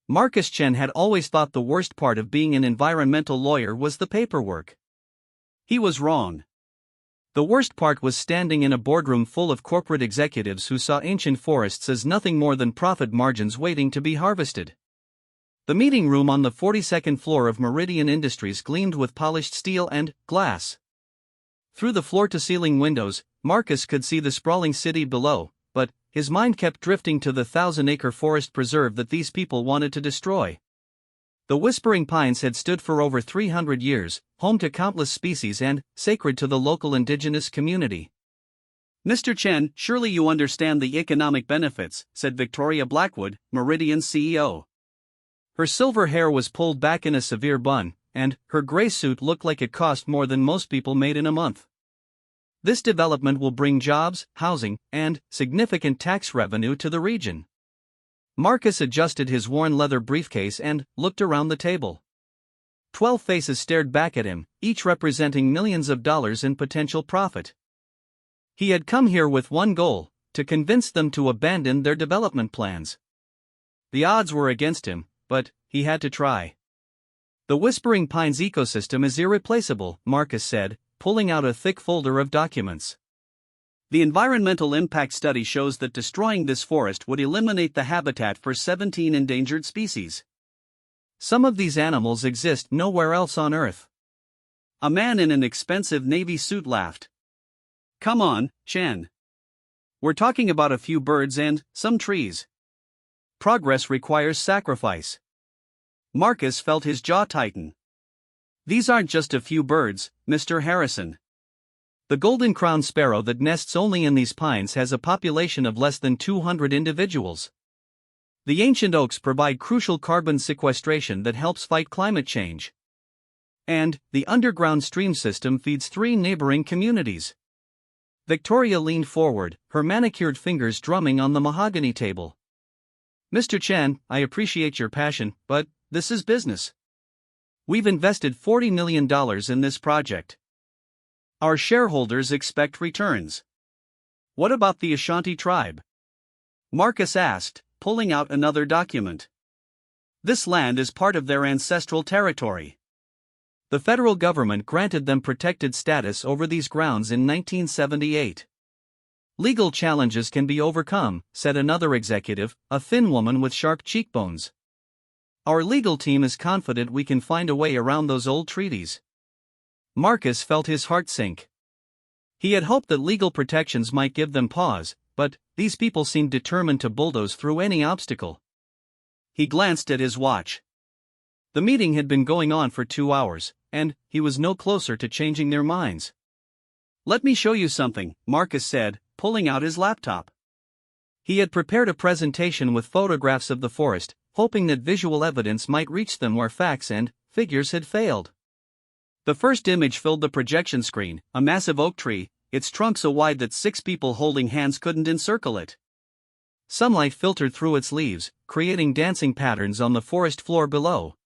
Marcus Chen had always thought the worst part of being an environmental lawyer was the paperwork. He was wrong. The worst part was standing in a boardroom full of corporate executives who saw ancient forests as nothing more than profit margins waiting to be harvested. The meeting room on the 42nd floor of Meridian Industries gleamed with polished steel and glass. Through the floor-to-ceiling windows, Marcus could see the sprawling city below, but his mind kept drifting to the 1,000-acre forest preserve that these people wanted to destroy. The Whispering Pines had stood for over 300 years, home to countless species and sacred to the local indigenous community. "Mr. Chen, surely you understand the economic benefits," said Victoria Blackwood, Meridian's CEO. Her silver hair was pulled back in a severe bun, and her gray suit looked like it cost more than most people made in a month. This development will bring jobs, housing, and significant tax revenue to the region. Marcus adjusted his worn leather briefcase and looked around the table. 12 faces stared back at him, each representing millions of dollars in potential profit. He had come here with one goal: to convince them to abandon their development plans. The odds were against him, but he had to try. "The Whispering Pines ecosystem is irreplaceable," Marcus said, pulling out a thick folder of documents. "The environmental impact study shows that destroying this forest would eliminate the habitat for 17 endangered species. Some of these animals exist nowhere else on Earth." A man in an expensive navy suit laughed. "Come on, Chen. We're talking about a few birds and some trees. Progress requires sacrifice." Marcus felt his jaw tighten. "These aren't just a few birds, Mr. Harrison. The golden-crowned sparrow that nests only in these pines has a population of less than 200 individuals. The ancient oaks provide crucial carbon sequestration that helps fight climate change. And the underground stream system feeds 3 neighboring communities." Victoria leaned forward, her manicured fingers drumming on the mahogany table. "Mr. Chen, I appreciate your passion, but this is business. We've invested $40 million in this project. Our shareholders expect returns." "What about the Ashanti tribe?" Marcus asked, pulling out another document. "This land is part of their ancestral territory. The federal government granted them protected status over these grounds in 1978. "Legal challenges can be overcome," said another executive, a thin woman with sharp cheekbones. "Our legal team is confident we can find a way around those old treaties." Marcus felt his heart sink. He had hoped that legal protections might give them pause, but these people seemed determined to bulldoze through any obstacle. He glanced at his watch. The meeting had been going on for 2 hours, and he was no closer to changing their minds. "Let me show you something," Marcus said, pulling out his laptop. He had prepared a presentation with photographs of the forest, hoping that visual evidence might reach them where facts and figures had failed. The first image filled the projection screen: a massive oak tree, its trunk so wide that 6 people holding hands couldn't encircle it. Sunlight filtered through its leaves, creating dancing patterns on the forest floor below.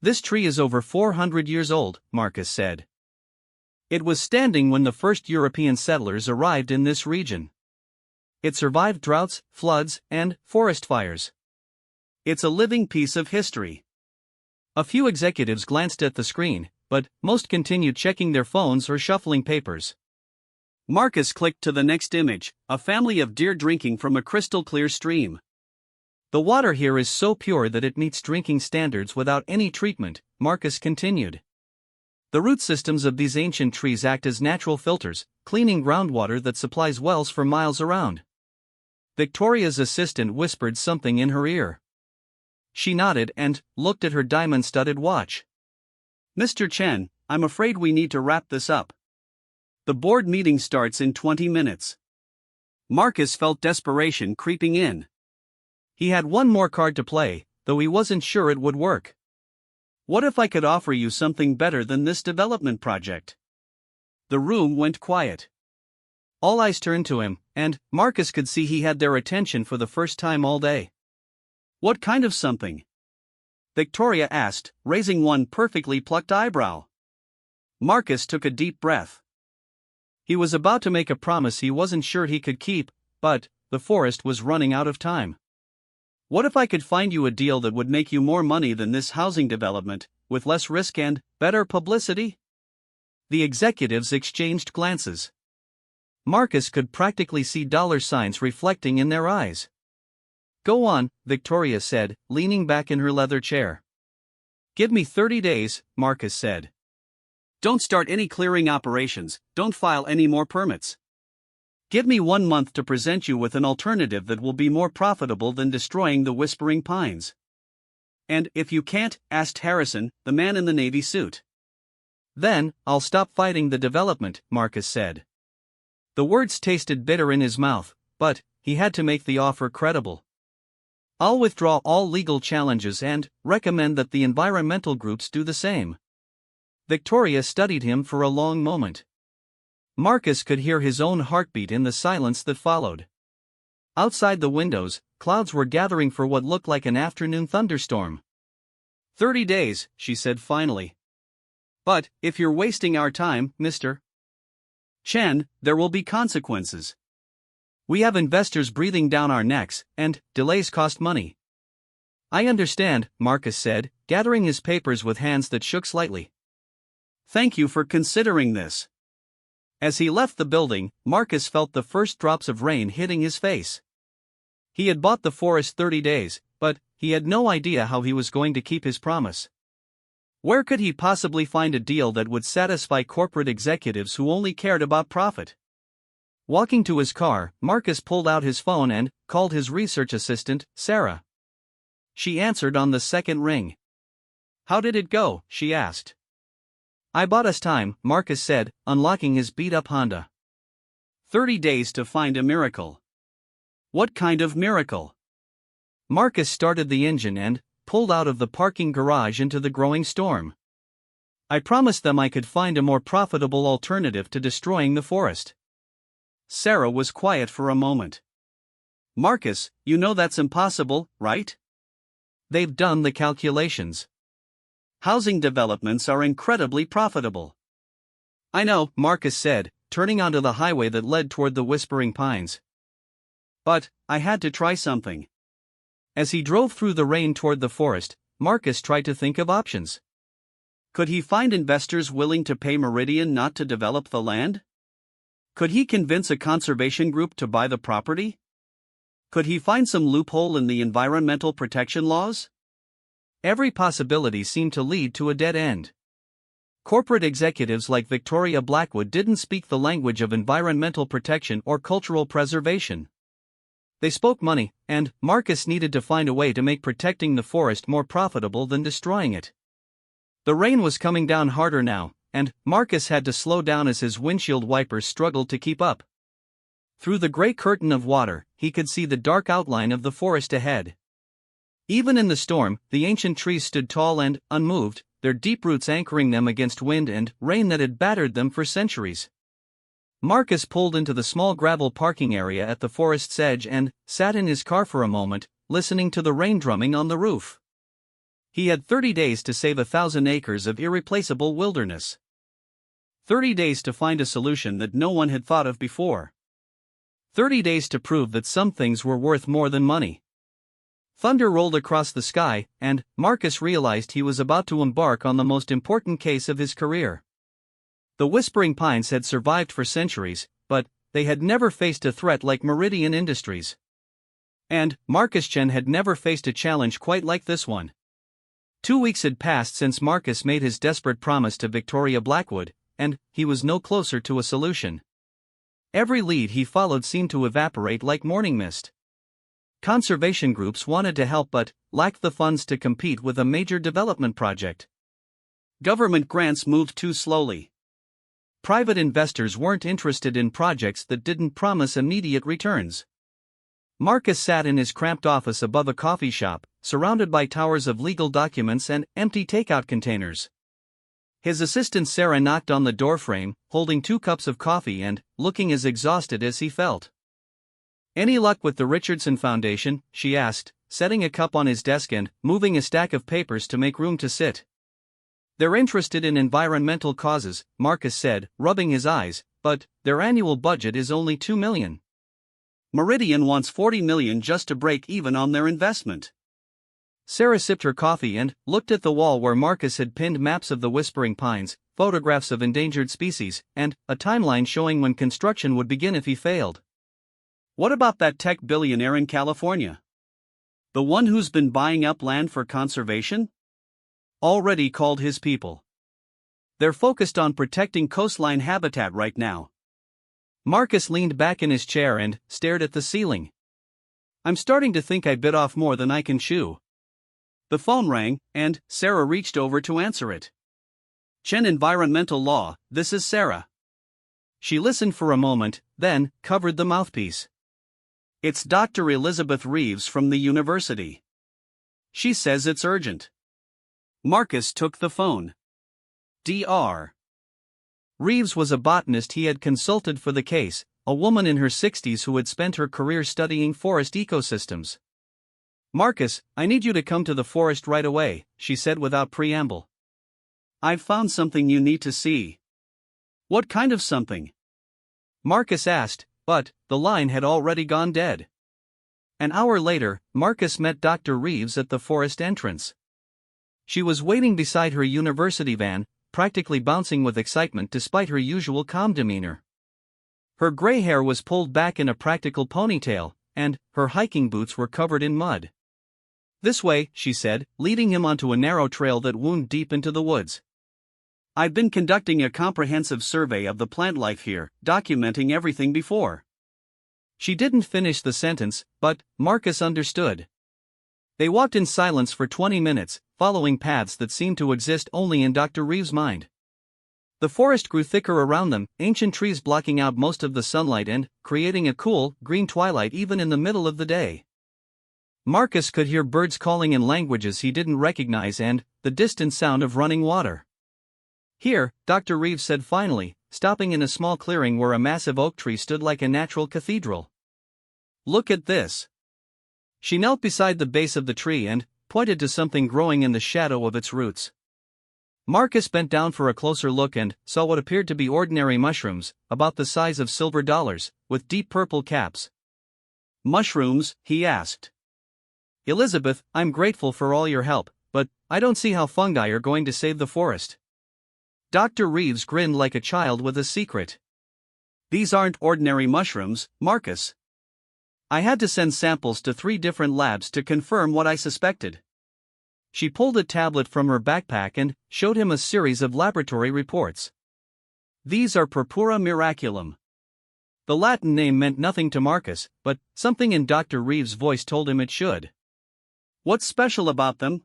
"This tree is over 400 years old," Marcus said. "It was standing when the first European settlers arrived in this region. It survived droughts, floods, and forest fires. It's a living piece of history." A few executives glanced at the screen, but most continued checking their phones or shuffling papers. Marcus clicked to the next image: a family of deer drinking from a crystal-clear stream. "The water here is so pure that it meets drinking standards without any treatment," Marcus continued. "The root systems of these ancient trees act as natural filters, cleaning groundwater that supplies wells for miles around." Victoria's assistant whispered something in her ear. She nodded and looked at her diamond-studded watch. "Mr. Chen, I'm afraid we need to wrap this up. The board meeting starts in 20 minutes. Marcus felt desperation creeping in. He had one more card to play, though he wasn't sure it would work. "What if I could offer you something better than this development project?" The room went quiet. All eyes turned to him, and Marcus could see he had their attention for the first time all day. "What kind of something?" Victoria asked, raising one perfectly plucked eyebrow. Marcus took a deep breath. He was about to make a promise he wasn't sure he could keep, but the forest was running out of time. What if I could find you a deal that would make you more money than this housing development, with less risk and better publicity? The executives exchanged glances. Marcus could practically see dollar signs reflecting in their eyes. Go on, Victoria said, leaning back in her leather chair. Give me 30 days, Marcus said. Don't start any clearing operations, don't file any more permits. Give me 1 month to present you with an alternative that will be more profitable than destroying the Whispering Pines. And if you can't, asked Harrison, the man in the navy suit. Then, I'll stop fighting the development, Marcus said. The words tasted bitter in his mouth, but he had to make the offer credible. I'll withdraw all legal challenges and recommend that the environmental groups do the same. Victoria studied him for a long moment. Marcus could hear his own heartbeat in the silence that followed. Outside the windows, clouds were gathering for what looked like an afternoon thunderstorm. 30 days, she said finally. But, if you're wasting our time, Mr. Chen, there will be consequences. We have investors breathing down our necks, and delays cost money. I understand, Marcus said, gathering his papers with hands that shook slightly. Thank you for considering this. As he left the building, Marcus felt the first drops of rain hitting his face. He had bought the forest 30 days, but he had no idea how he was going to keep his promise. Where could he possibly find a deal that would satisfy corporate executives who only cared about profit? Walking to his car, Marcus pulled out his phone and called his research assistant, Sarah. She answered on the second ring. How did it go? She asked. I bought us time, Marcus said, unlocking his beat-up Honda. 30 days to find a miracle. What kind of miracle? Marcus started the engine and pulled out of the parking garage into the growing storm. I promised them I could find a more profitable alternative to destroying the forest. Sarah was quiet for a moment. Marcus, you know that's impossible, right? They've done the calculations. Housing developments are incredibly profitable. I know, Marcus said, turning onto the highway that led toward the Whispering Pines. But I had to try something. As he drove through the rain toward the forest, Marcus tried to think of options. Could he find investors willing to pay Meridian not to develop the land? Could he convince a conservation group to buy the property? Could he find some loophole in the environmental protection laws? Every possibility seemed to lead to a dead end. Corporate executives like Victoria Blackwood didn't speak the language of environmental protection or cultural preservation. They spoke money, and Marcus needed to find a way to make protecting the forest more profitable than destroying it. The rain was coming down harder now, and Marcus had to slow down as his windshield wipers struggled to keep up. Through the gray curtain of water, he could see the dark outline of the forest ahead. Even in the storm, the ancient trees stood tall and unmoved, their deep roots anchoring them against wind and rain that had battered them for centuries. Marcus pulled into the small gravel parking area at the forest's edge and sat in his car for a moment, listening to the rain drumming on the roof. He had 30 days to save 1,000 acres of irreplaceable wilderness. 30 days to find a solution that no one had thought of before. 30 days to prove that some things were worth more than money. Thunder rolled across the sky, and Marcus realized he was about to embark on the most important case of his career. The Whispering Pines had survived for centuries, but they had never faced a threat like Meridian Industries. And Marcus Chen had never faced a challenge quite like this one. 2 weeks had passed since Marcus made his desperate promise to Victoria Blackwood, and he was no closer to a solution. Every lead he followed seemed to evaporate like morning mist. Conservation groups wanted to help but lacked the funds to compete with a major development project. Government grants moved too slowly. Private investors weren't interested in projects that didn't promise immediate returns. Marcus sat in his cramped office above a coffee shop, surrounded by towers of legal documents and empty takeout containers. His assistant Sarah knocked on the doorframe, holding 2 cups of coffee and looking as exhausted as he felt. Any luck with the Richardson Foundation? She asked, setting a cup on his desk and moving a stack of papers to make room to sit. They're interested in environmental causes, Marcus said, rubbing his eyes, but their annual budget is only $2 million. Meridian wants 40 million just to break even on their investment. Sarah sipped her coffee and looked at the wall where Marcus had pinned maps of the Whispering Pines, photographs of endangered species, and a timeline showing when construction would begin if he failed. What about that tech billionaire in California? The one who's been buying up land for conservation? Already called his people. They're focused on protecting coastline habitat right now. Marcus leaned back in his chair and stared at the ceiling. I'm starting to think I bit off more than I can chew. The phone rang, and Sarah reached over to answer it. Chen Environmental Law, this is Sarah. She listened for a moment, then covered the mouthpiece. It's Dr. Elizabeth Reeves from the university. She says it's urgent. Marcus took the phone. Dr. Reeves was a botanist he had consulted for the case, a woman in her 60s who had spent her career studying forest ecosystems. Marcus, I need you to come to the forest right away, she said without preamble. I've found something you need to see. What kind of something? Marcus asked, but the line had already gone dead. An hour later, Marcus met Dr. Reeves at the forest entrance. She was waiting beside her university van, practically bouncing with excitement despite her usual calm demeanor. Her gray hair was pulled back in a practical ponytail, and her hiking boots were covered in mud. This way, she said, leading him onto a narrow trail that wound deep into the woods. I've been conducting a comprehensive survey of the plant life here, documenting everything before. She didn't finish the sentence, but Marcus understood. They walked in silence for 20 minutes, following paths that seemed to exist only in Dr. Reeves' mind. The forest grew thicker around them, ancient trees blocking out most of the sunlight and creating a cool, green twilight even in the middle of the day. Marcus could hear birds calling in languages he didn't recognize and the distant sound of running water. Here, Dr. Reeves said finally, stopping in a small clearing where a massive oak tree stood like a natural cathedral. Look at this. She knelt beside the base of the tree and pointed to something growing in the shadow of its roots. Marcus bent down for a closer look and saw what appeared to be ordinary mushrooms, about the size of silver dollars, with deep purple caps. Mushrooms? He asked. Elizabeth, I'm grateful for all your help, but I don't see how fungi are going to save the forest. Dr. Reeves grinned like a child with a secret. These aren't ordinary mushrooms, Marcus. I had to send samples to 3 different labs to confirm what I suspected. She pulled a tablet from her backpack and showed him a series of laboratory reports. These are Purpura miraculum. The Latin name meant nothing to Marcus, but something in Dr. Reeves' voice told him it should. What's special about them?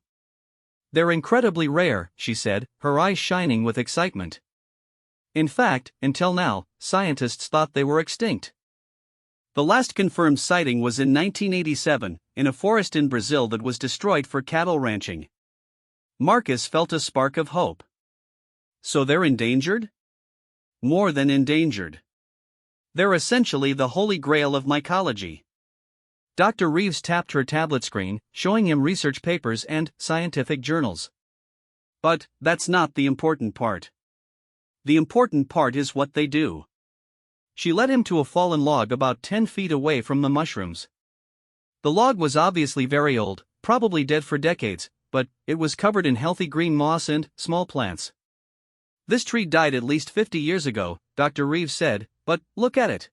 They're incredibly rare, she said, her eyes shining with excitement. In fact, until now, scientists thought they were extinct. The last confirmed sighting was in 1987, in a forest in Brazil that was destroyed for cattle ranching. Marcus felt a spark of hope. So they're endangered? More than endangered. They're essentially the holy grail of mycology. Dr. Reeves tapped her tablet screen, showing him research papers and scientific journals. But that's not the important part. The important part is what they do. She led him to a fallen log about 10 feet away from the mushrooms. The log was obviously very old, probably dead for decades, but it was covered in healthy green moss and small plants. This tree died at least 50 years ago, Dr. Reeves said, but look at it.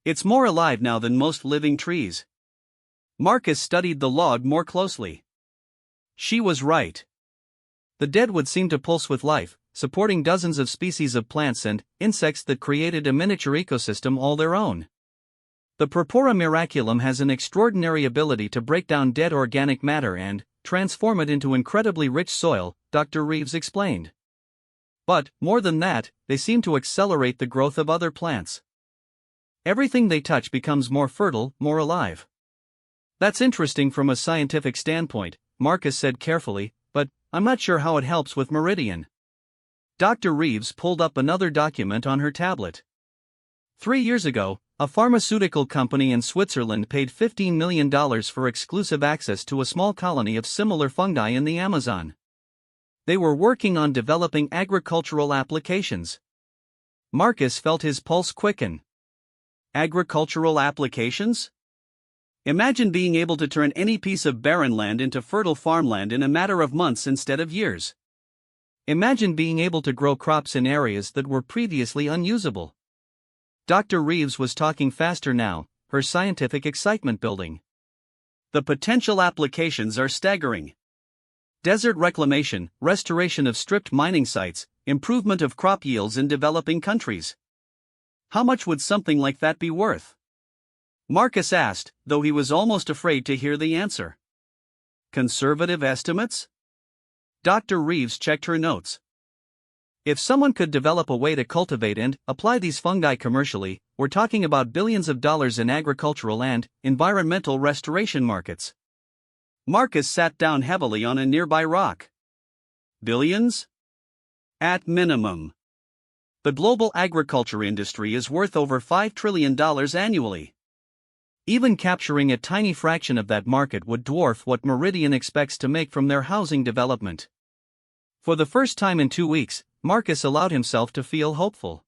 It's more alive now than most living trees. Marcus studied the log more closely. She was right. The dead would seem to pulse with life, supporting dozens of species of plants and insects that created a miniature ecosystem all their own. The Purpura miraculum has an extraordinary ability to break down dead organic matter and transform it into incredibly rich soil, Dr. Reeves explained. But, more than that, they seem to accelerate the growth of other plants. Everything they touch becomes more fertile, more alive. That's interesting from a scientific standpoint, Marcus said carefully, but I'm not sure how it helps with Meridian. Dr. Reeves pulled up another document on her tablet. 3 years ago, a pharmaceutical company in Switzerland paid $15 million for exclusive access to a small colony of similar fungi in the Amazon. They were working on developing agricultural applications. Marcus felt his pulse quicken. Agricultural applications? Imagine being able to turn any piece of barren land into fertile farmland in a matter of months instead of years. Imagine being able to grow crops in areas that were previously unusable. Dr. Reeves was talking faster now, her scientific excitement building. The potential applications are staggering. Desert reclamation, restoration of stripped mining sites, improvement of crop yields in developing countries. How much would something like that be worth? Marcus asked, though he was almost afraid to hear the answer. Conservative estimates? Dr. Reeves checked her notes. If someone could develop a way to cultivate and apply these fungi commercially, we're talking about billions of dollars in agricultural and environmental restoration markets. Marcus sat down heavily on a nearby rock. Billions? At minimum. The global agriculture industry is worth over $5 trillion annually. Even capturing a tiny fraction of that market would dwarf what Meridian expects to make from their housing development. For the first time in 2 weeks, Marcus allowed himself to feel hopeful.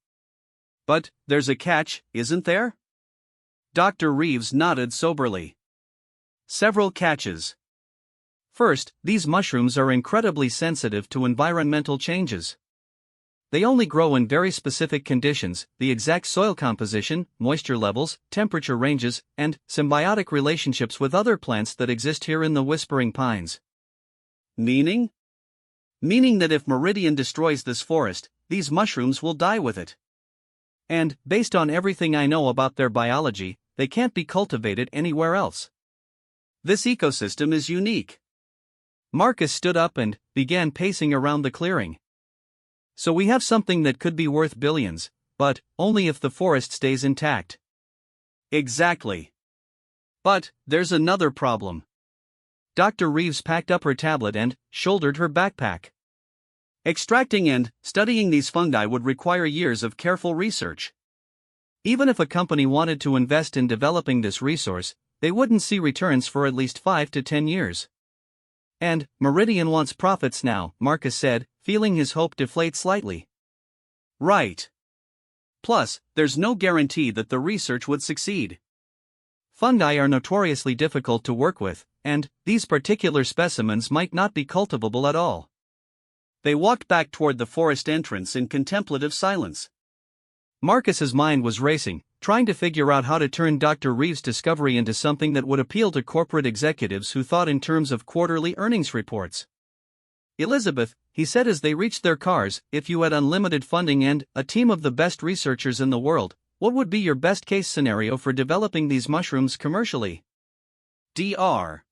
But there's a catch, isn't there? Dr. Reeves nodded soberly. Several catches. First, these mushrooms are incredibly sensitive to environmental changes. They only grow in very specific conditions: the exact soil composition, moisture levels, temperature ranges, and symbiotic relationships with other plants that exist here in the Whispering Pines. Meaning? Meaning that if Meridian destroys this forest, these mushrooms will die with it. And, based on everything I know about their biology, they can't be cultivated anywhere else. This ecosystem is unique. Marcus stood up and began pacing around the clearing. So we have something that could be worth billions, but only if the forest stays intact. Exactly. But there's another problem. Dr. Reeves packed up her tablet and shouldered her backpack. Extracting and studying these fungi would require years of careful research. Even if a company wanted to invest in developing this resource, they wouldn't see returns for at least 5 to 10 years. And Meridian wants profits now, Marcus said, feeling his hope deflate slightly. Right. Plus, there's no guarantee that the research would succeed. Fungi are notoriously difficult to work with, and these particular specimens might not be cultivable at all. They walked back toward the forest entrance in contemplative silence. Marcus's mind was racing, trying to figure out how to turn Dr. Reeves' discovery into something that would appeal to corporate executives who thought in terms of quarterly earnings reports. Elizabeth, he said as they reached their cars, if you had unlimited funding and a team of the best researchers in the world, what would be your best-case scenario for developing these mushrooms commercially? Dr.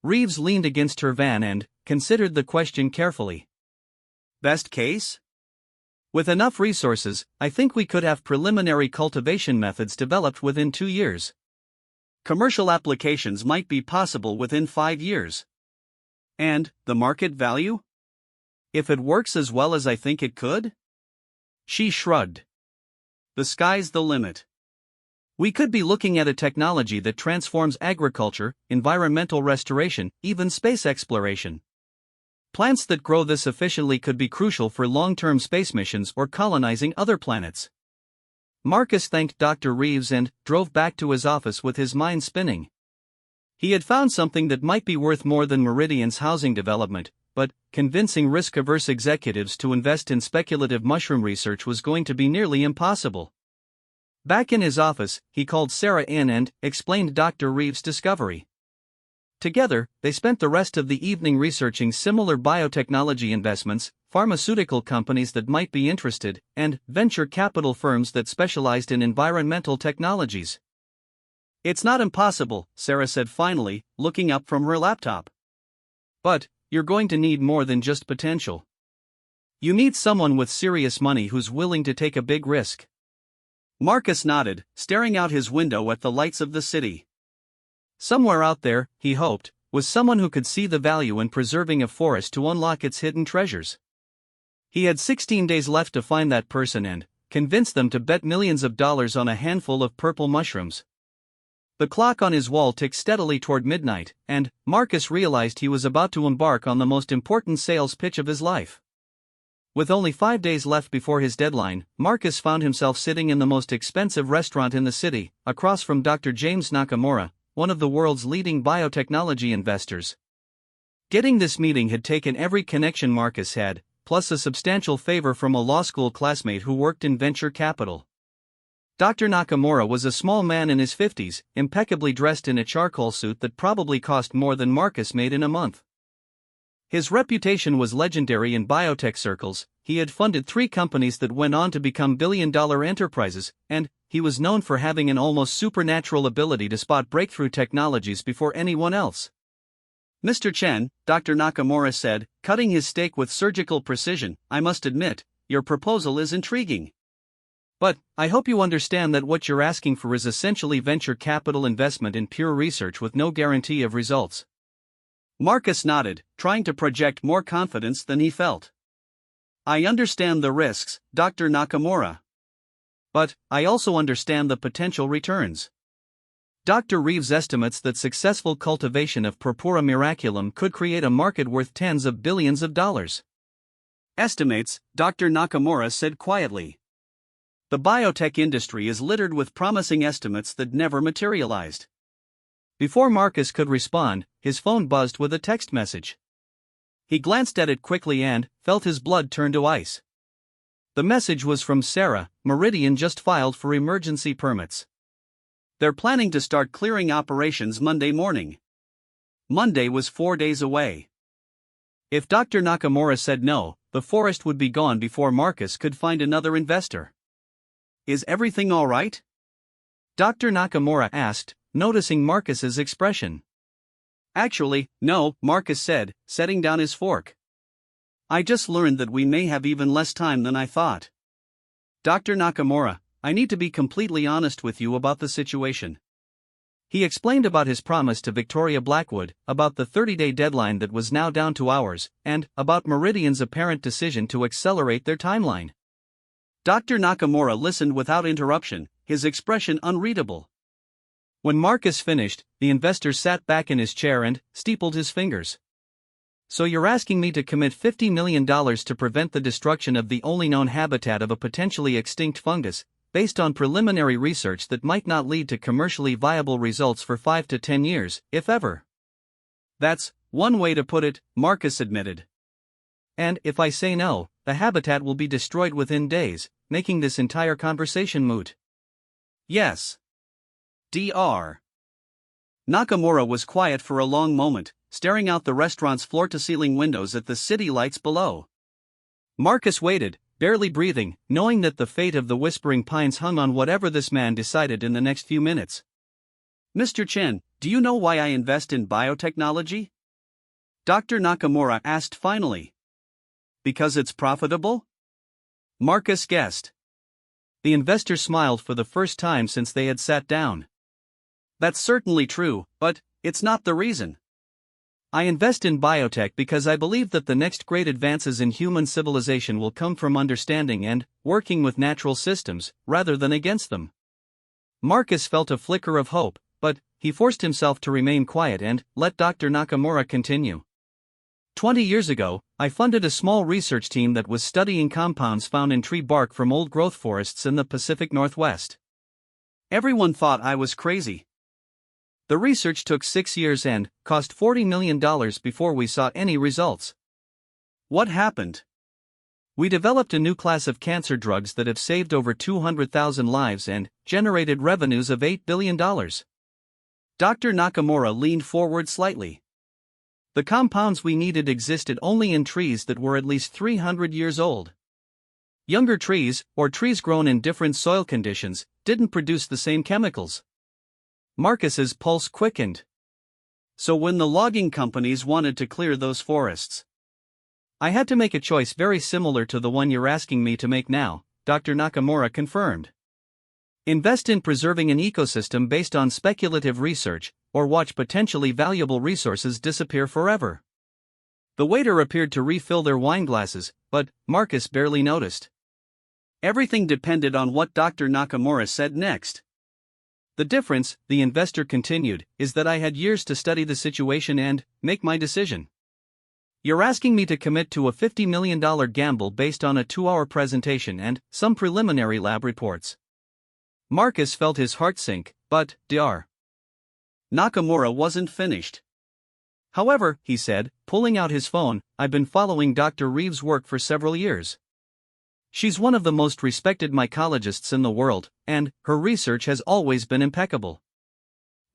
Reeves leaned against her van and considered the question carefully. Best case? With enough resources, I think we could have preliminary cultivation methods developed within 2 years. Commercial applications might be possible within 5 years. And the market value? If it works as well as I think it could? She shrugged. The sky's the limit. We could be looking at a technology that transforms agriculture, environmental restoration, even space exploration. Plants that grow this efficiently could be crucial for long-term space missions or colonizing other planets. Marcus thanked Dr. Reeves and drove back to his office with his mind spinning. He had found something that might be worth more than Meridian's housing development, but convincing risk-averse executives to invest in speculative mushroom research was going to be nearly impossible. Back in his office, he called Sarah in and explained Dr. Reeves' discovery. Together, they spent the rest of the evening researching similar biotechnology investments, pharmaceutical companies that might be interested, and venture capital firms that specialized in environmental technologies. It's not impossible, Sarah said finally, looking up from her laptop. But you're going to need more than just potential. You need someone with serious money who's willing to take a big risk. Marcus nodded, staring out his window at the lights of the city. Somewhere out there, he hoped, was someone who could see the value in preserving a forest to unlock its hidden treasures. He had 16 days left to find that person and convince them to bet millions of dollars on a handful of purple mushrooms. The clock on his wall ticked steadily toward midnight, and Marcus realized he was about to embark on the most important sales pitch of his life. With only 5 days left before his deadline, Marcus found himself sitting in the most expensive restaurant in the city, across from Dr. James Nakamura, one of the world's leading biotechnology investors. Getting this meeting had taken every connection Marcus had, plus a substantial favor from a law school classmate who worked in venture capital. Dr. Nakamura was a small man in his 50s, impeccably dressed in a charcoal suit that probably cost more than Marcus made in a month. His reputation was legendary in biotech circles. He had funded 3 companies that went on to become billion-dollar enterprises, and he was known for having an almost supernatural ability to spot breakthrough technologies before anyone else. Mr. Chen, Dr. Nakamura said, cutting his steak with surgical precision, I must admit, your proposal is intriguing. But, I hope you understand that what you're asking for is essentially venture capital investment in pure research with no guarantee of results. Marcus nodded, trying to project more confidence than he felt. I understand the risks, Dr. Nakamura. But, I also understand the potential returns. Dr. Reeves estimates that successful cultivation of Purpura miraculum could create a market worth tens of billions of dollars. Estimates, Dr. Nakamura said quietly. The biotech industry is littered with promising estimates that never materialized. Before Marcus could respond, his phone buzzed with a text message. He glanced at it quickly and felt his blood turn to ice. The message was from Sarah. Meridian just filed for emergency permits. They're planning to start clearing operations Monday morning. Monday was 4 days away. If Dr. Nakamura said no, the forest would be gone before Marcus could find another investor. Is everything all right? Dr. Nakamura asked, noticing Marcus's expression. Actually, no, Marcus said, setting down his fork. I just learned that we may have even less time than I thought. Dr. Nakamura, I need to be completely honest with you about the situation. He explained about his promise to Victoria Blackwood, about the 30-day deadline that was now down to hours, and about Meridian's apparent decision to accelerate their timeline. Dr. Nakamura listened without interruption, his expression unreadable. When Marcus finished, the investor sat back in his chair and steepled his fingers. So you're asking me to commit $50 million to prevent the destruction of the only known habitat of a potentially extinct fungus, based on preliminary research that might not lead to commercially viable results for 5 to 10 years, if ever. That's one way to put it, Marcus admitted. And if I say no, the habitat will be destroyed within days, making this entire conversation moot. Yes. Dr. Nakamura was quiet for a long moment, staring out the restaurant's floor-to-ceiling windows at the city lights below. Marcus waited, barely breathing, knowing that the fate of the Whispering Pines hung on whatever this man decided in the next few minutes. Mr. Chen, do you know why I invest in biotechnology? Dr. Nakamura asked finally. Because it's profitable? Marcus guessed. The investor smiled for the first time since they had sat down. That's certainly true, but it's not the reason. I invest in biotech because I believe that the next great advances in human civilization will come from understanding and working with natural systems, rather than against them. Marcus felt a flicker of hope, but he forced himself to remain quiet and let Dr. Nakamura continue. 20 years ago, I funded a small research team that was studying compounds found in tree bark from old-growth forests in the Pacific Northwest. Everyone thought I was crazy. The research took 6 years and cost $40 million before we saw any results. What happened? We developed a new class of cancer drugs that have saved over 200,000 lives and generated revenues of $8 billion. Dr. Nakamura leaned forward slightly. The compounds we needed existed only in trees that were at least 300 years old. Younger trees, or trees grown in different soil conditions, didn't produce the same chemicals. Marcus's pulse quickened. So when the logging companies wanted to clear those forests, I had to make a choice very similar to the one you're asking me to make now, Dr. Nakamura confirmed. Invest in preserving an ecosystem based on speculative research, or watch potentially valuable resources disappear forever. The waiter appeared to refill their wine glasses, but Marcus barely noticed. Everything depended on what Dr. Nakamura said next. The difference, the investor continued, is that I had years to study the situation and make my decision. You're asking me to commit to a $50 million gamble based on a 2-hour presentation and some preliminary lab reports. Marcus felt his heart sink, but Dr. Nakamura wasn't finished. However, he said, pulling out his phone, I've been following Dr. Reeves' work for several years. She's one of the most respected mycologists in the world, and her research has always been impeccable.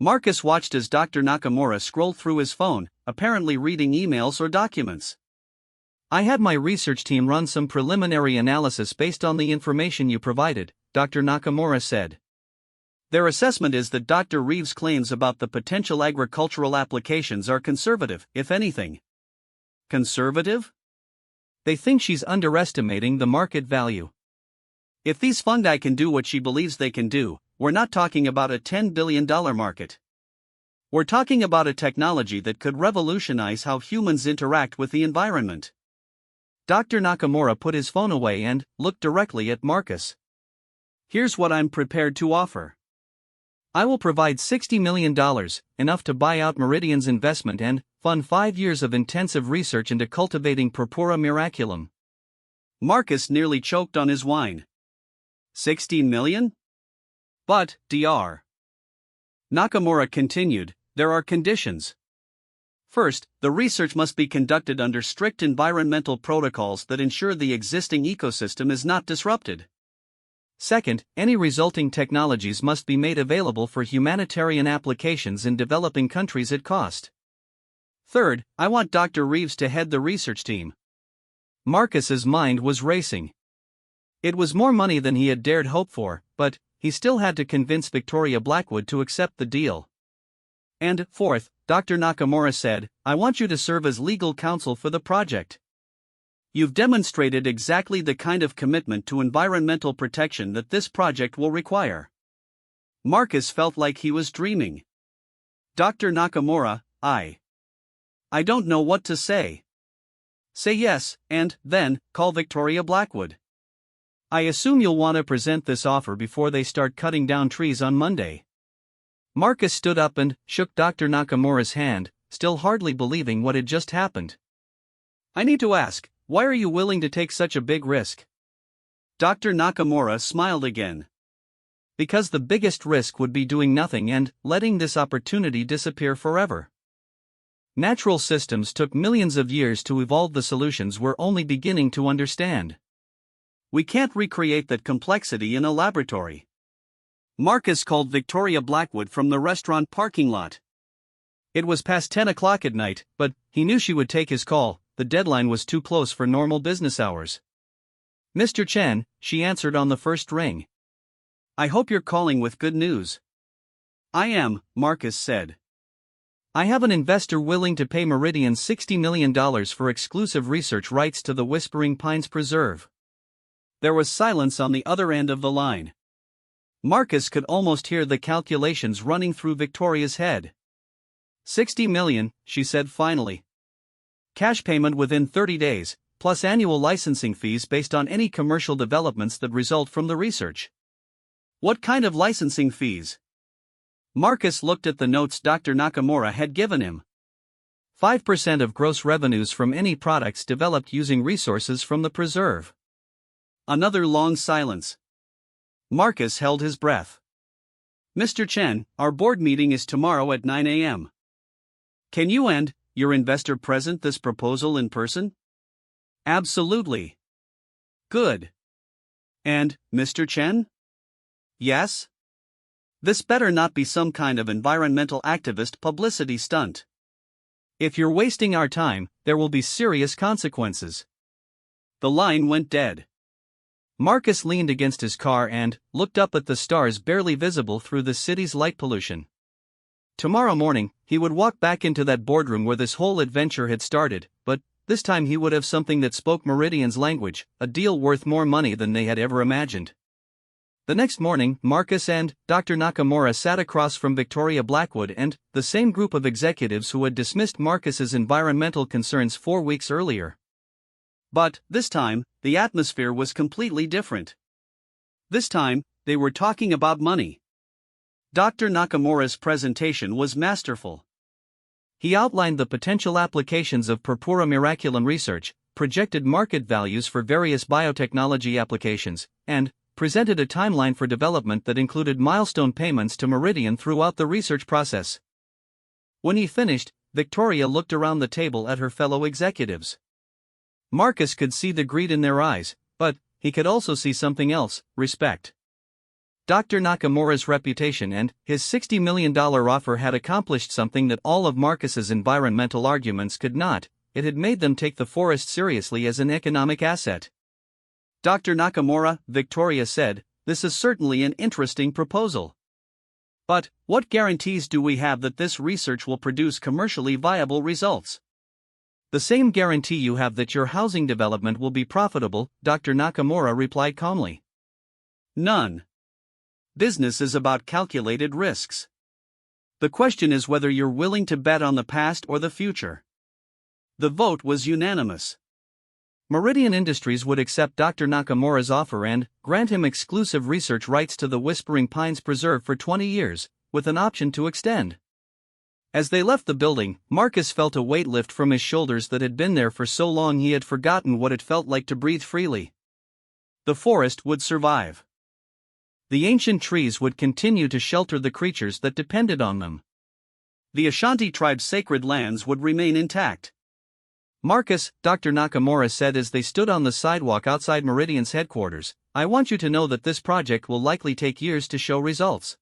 Marcus watched as Dr. Nakamura scrolled through his phone, apparently reading emails or documents. I had my research team run some preliminary analysis based on the information you provided, Dr. Nakamura said. Their assessment is that Dr. Reeves' claims about the potential agricultural applications are conservative, if anything. Conservative? They think she's underestimating the market value. If these fungi can do what she believes they can do, we're not talking about a $10 billion market. We're talking about a technology that could revolutionize how humans interact with the environment. Dr. Nakamura put his phone away and looked directly at Marcus. Here's what I'm prepared to offer. I will provide $60 million, enough to buy out Meridian's investment and fund 5 years of intensive research into cultivating Purpura miraculum. Marcus nearly choked on his wine. 60 million? But, Dr. Nakamura continued, there are conditions. First, the research must be conducted under strict environmental protocols that ensure the existing ecosystem is not disrupted. Second, any resulting technologies must be made available for humanitarian applications in developing countries at cost. Third, I want Dr. Reeves to head the research team. Marcus's mind was racing. It was more money than he had dared hope for, but he still had to convince Victoria Blackwood to accept the deal. And fourth, Dr. Nakamura said, I want you to serve as legal counsel for the project. You've demonstrated exactly the kind of commitment to environmental protection that this project will require. Marcus felt like he was dreaming. Dr. Nakamura, I don't know what to say. Say yes, and then call Victoria Blackwood. I assume you'll want to present this offer before they start cutting down trees on Monday. Marcus stood up and shook Dr. Nakamura's hand, still hardly believing what had just happened. I need to ask, why are you willing to take such a big risk? Dr. Nakamura smiled again. Because the biggest risk would be doing nothing and letting this opportunity disappear forever. Natural systems took millions of years to evolve the solutions we're only beginning to understand. We can't recreate that complexity in a laboratory. Marcus called Victoria Blackwood from the restaurant parking lot. It was past 10 o'clock at night, but he knew she would take his call. The deadline was too close for normal business hours. Mr. Chen, she answered on the first ring. I hope you're calling with good news. I am, Marcus said. I have an investor willing to pay Meridian $60 million for exclusive research rights to the Whispering Pines Preserve. There was silence on the other end of the line. Marcus could almost hear the calculations running through Victoria's head. 60 million, she said finally. Cash payment within 30 days, plus annual licensing fees based on any commercial developments that result from the research. What kind of licensing fees? Marcus looked at the notes Dr. Nakamura had given him. 5% of gross revenues from any products developed using resources from the preserve. Another long silence. Marcus held his breath. Mr. Chen, our board meeting is tomorrow at 9 a.m. Can you and your investor present this proposal in person? Absolutely. Good. And, Mr. Chen? Yes? This better not be some kind of environmental activist publicity stunt. If you're wasting our time, there will be serious consequences. The line went dead. Marcus leaned against his car and looked up at the stars barely visible through the city's light pollution. Tomorrow morning, he would walk back into that boardroom where this whole adventure had started, but this time he would have something that spoke Meridian's language, a deal worth more money than they had ever imagined. The next morning, Marcus and Dr. Nakamura sat across from Victoria Blackwood and the same group of executives who had dismissed Marcus's environmental concerns 4 weeks earlier. But, this time, the atmosphere was completely different. This time, they were talking about money. Dr. Nakamura's presentation was masterful. He outlined the potential applications of Purpura Miraculum research, projected market values for various biotechnology applications, and presented a timeline for development that included milestone payments to Meridian throughout the research process. When he finished, Victoria looked around the table at her fellow executives. Marcus could see the greed in their eyes, but he could also see something else: respect. Dr. Nakamura's reputation and his $60 million offer had accomplished something that all of Marcus's environmental arguments could not. It had made them take the forest seriously as an economic asset. Dr. Nakamura, Victoria said, this is certainly an interesting proposal. But what guarantees do we have that this research will produce commercially viable results? The same guarantee you have that your housing development will be profitable, Dr. Nakamura replied calmly. None. Business is about calculated risks. The question is whether you're willing to bet on the past or the future. The vote was unanimous. Meridian Industries would accept Dr. Nakamura's offer and grant him exclusive research rights to the Whispering Pines Preserve for 20 years, with an option to extend. As they left the building, Marcus felt a weight lift from his shoulders that had been there for so long he had forgotten what it felt like to breathe freely. The forest would survive. The ancient trees would continue to shelter the creatures that depended on them. The Ashanti tribe's sacred lands would remain intact. Marcus, Dr. Nakamura said as they stood on the sidewalk outside Meridian's headquarters, I want you to know that this project will likely take years to show results.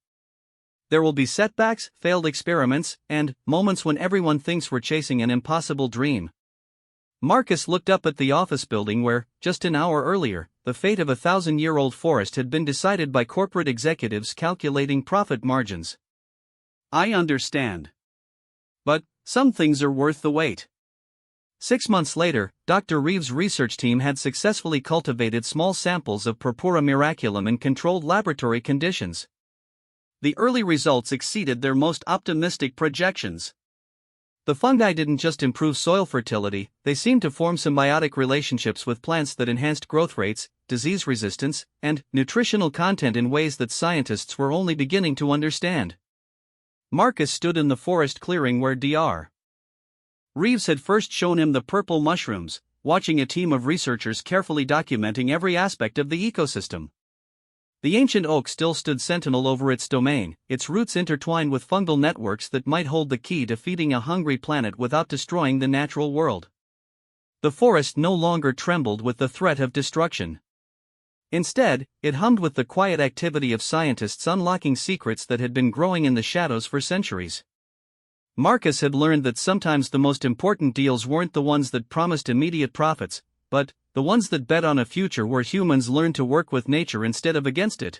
There will be setbacks, failed experiments, and moments when everyone thinks we're chasing an impossible dream. Marcus looked up at the office building where, just an hour earlier, the fate of a 1,000-year-old forest had been decided by corporate executives calculating profit margins. I understand. But some things are worth the wait. 6 months later, Dr. Reeves' research team had successfully cultivated small samples of Purpura Miraculum in controlled laboratory conditions. The early results exceeded their most optimistic projections. The fungi didn't just improve soil fertility, they seemed to form symbiotic relationships with plants that enhanced growth rates, disease resistance, and nutritional content in ways that scientists were only beginning to understand. Marcus stood in the forest clearing where Dr. Reeves had first shown him the purple mushrooms, watching a team of researchers carefully documenting every aspect of the ecosystem. The ancient oak still stood sentinel over its domain, its roots intertwined with fungal networks that might hold the key to feeding a hungry planet without destroying the natural world. The forest no longer trembled with the threat of destruction. Instead, it hummed with the quiet activity of scientists unlocking secrets that had been growing in the shadows for centuries. Marcus had learned that sometimes the most important deals weren't the ones that promised immediate profits, but the ones that bet on a future where humans learned to work with nature instead of against it.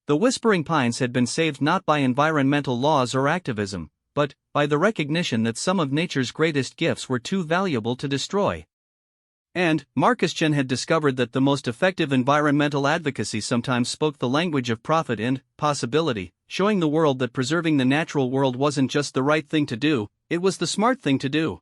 The Whispering Pines had been saved not by environmental laws or activism, but by the recognition that some of nature's greatest gifts were too valuable to destroy. And Marcus Chen had discovered that the most effective environmental advocacy sometimes spoke the language of profit and possibility, showing the world that preserving the natural world wasn't just the right thing to do, it was the smart thing to do.